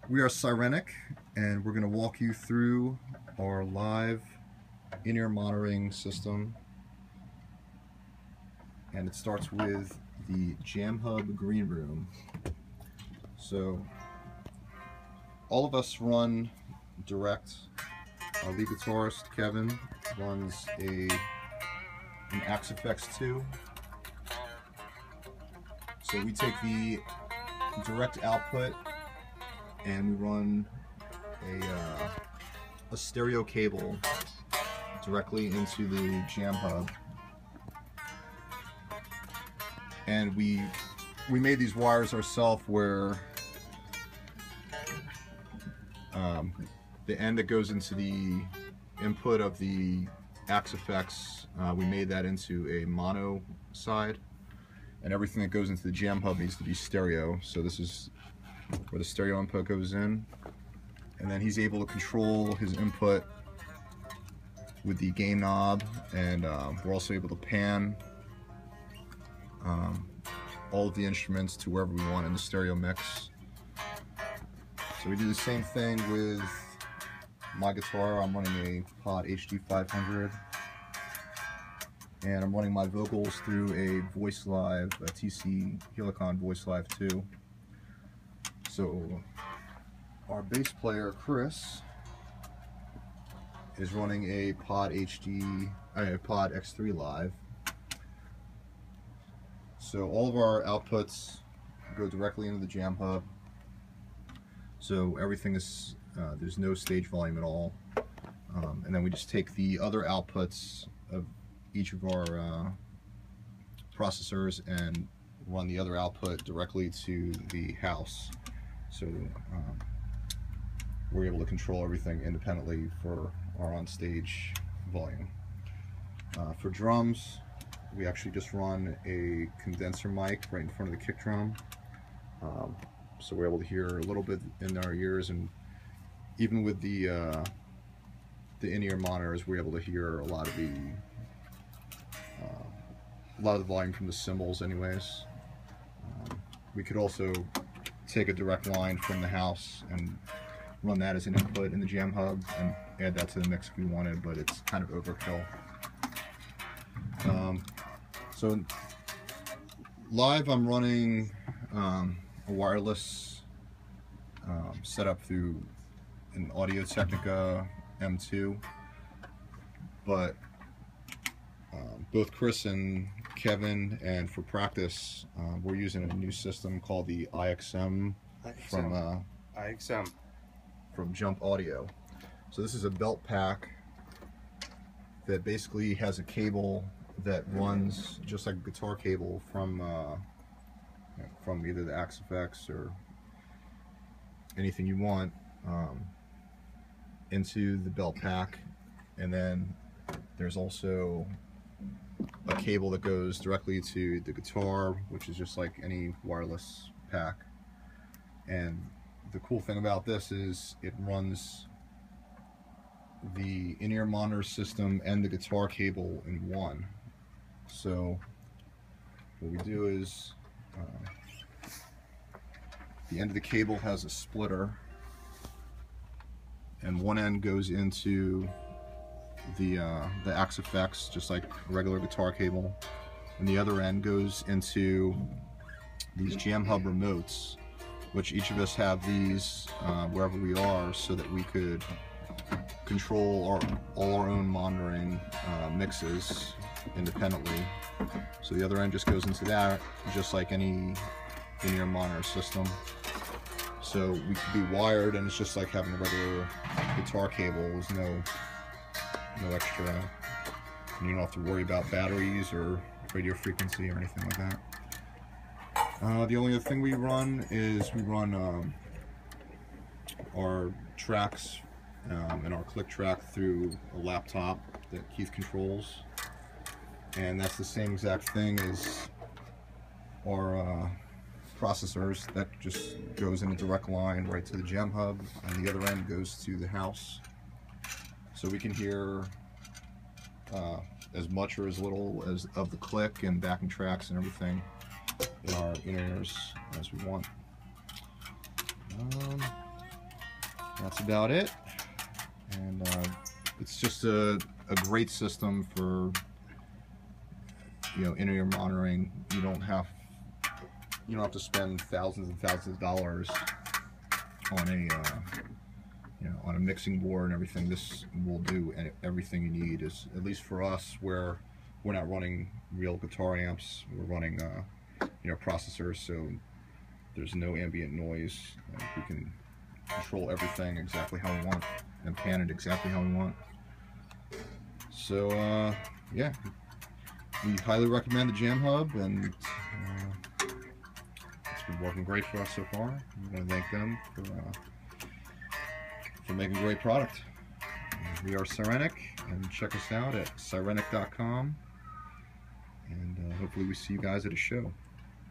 We are Cyrenic, and we're going to walk you through our live in-ear monitoring system. And it starts with the JamHub green room. So all of us run direct. Our lead guitarist Kevin runs an Axe FX 2. So we take the direct output and we run a stereo cable directly into the JamHub. And we made these wires ourselves, where the end that goes into the input of the Axe FX, we made that into a mono side, and everything that goes into the JamHub needs to be stereo. So this is where the stereo input goes in, and then he's able to control his input with the gain knob, and we're also able to pan all of the instruments to wherever we want in the stereo mix. So we do the same thing with my guitar. I'm running a Pod HD500, and I'm running my vocals through a Voicelive, a TC Helicon Voicelive 2. So our bass player Chris is running a Pod X3 Live. So all of our outputs go directly into the JamHub. So everything is, there's no stage volume at all. And then we just take the other outputs of each of our processors and run the other output directly to the house. So we're able to control everything independently for our on-stage volume. For drums, we actually just run a condenser mic right in front of the kick drum. So we're able to hear a little bit in our ears, and even with the in-ear monitors, we're able to hear a lot of the volume from the cymbals anyways. We could also take a direct line from the house and run that as an input in the JamHub and add that to the mix if we wanted, but it's kind of overkill. So live, I'm running a wireless setup through an Audio Technica M2, but both Chris and Kevin, and for practice, we're using a new system called the IXM from JumpAudio. So this is a belt pack that basically has a cable that runs just like a guitar cable from either the Axe FX or anything you want into the belt pack, and then there's also a cable that goes directly to the guitar, which is just like any wireless pack. And the cool thing about this is it runs the in-ear monitor system and the guitar cable in one. So what we do is the end of the cable has a splitter, and one end goes into the Axe FX, just like a regular guitar cable, and the other end goes into these JamHub remotes, which each of us have these wherever we are, so that we could control all our own monitoring mixes independently. So the other end just goes into that, just like any in-ear monitor system. So we could be wired, and it's just like having a regular guitar cable. There's no extra, and you don't have to worry about batteries or radio frequency or anything like that. The only other thing we run is we run our tracks and our click track through a laptop that Keith controls, and that's the same exact thing as our processors. That just goes in a direct line right to the JamHub, and the other end goes to the house. So we can hear as much or as little as of the click and backing tracks and everything in our in-ears as we want. that's about it. And it's just a great system for, you know, in-ear monitoring. You don't have to spend thousands and thousands of dollars on a you know, on a mixing board and everything. This will do everything you need. Is, at least for us, where we're not running real guitar amps, we're running you know, processors, so there's no ambient noise. We can control everything exactly how we want and pan it exactly how we want. So yeah, we highly recommend the JamHub, and it's been working great for us so far. I'm going to thank them for making a great product. We are Cyrenic, and check us out at cyrenic.com, and hopefully we see you guys at a show.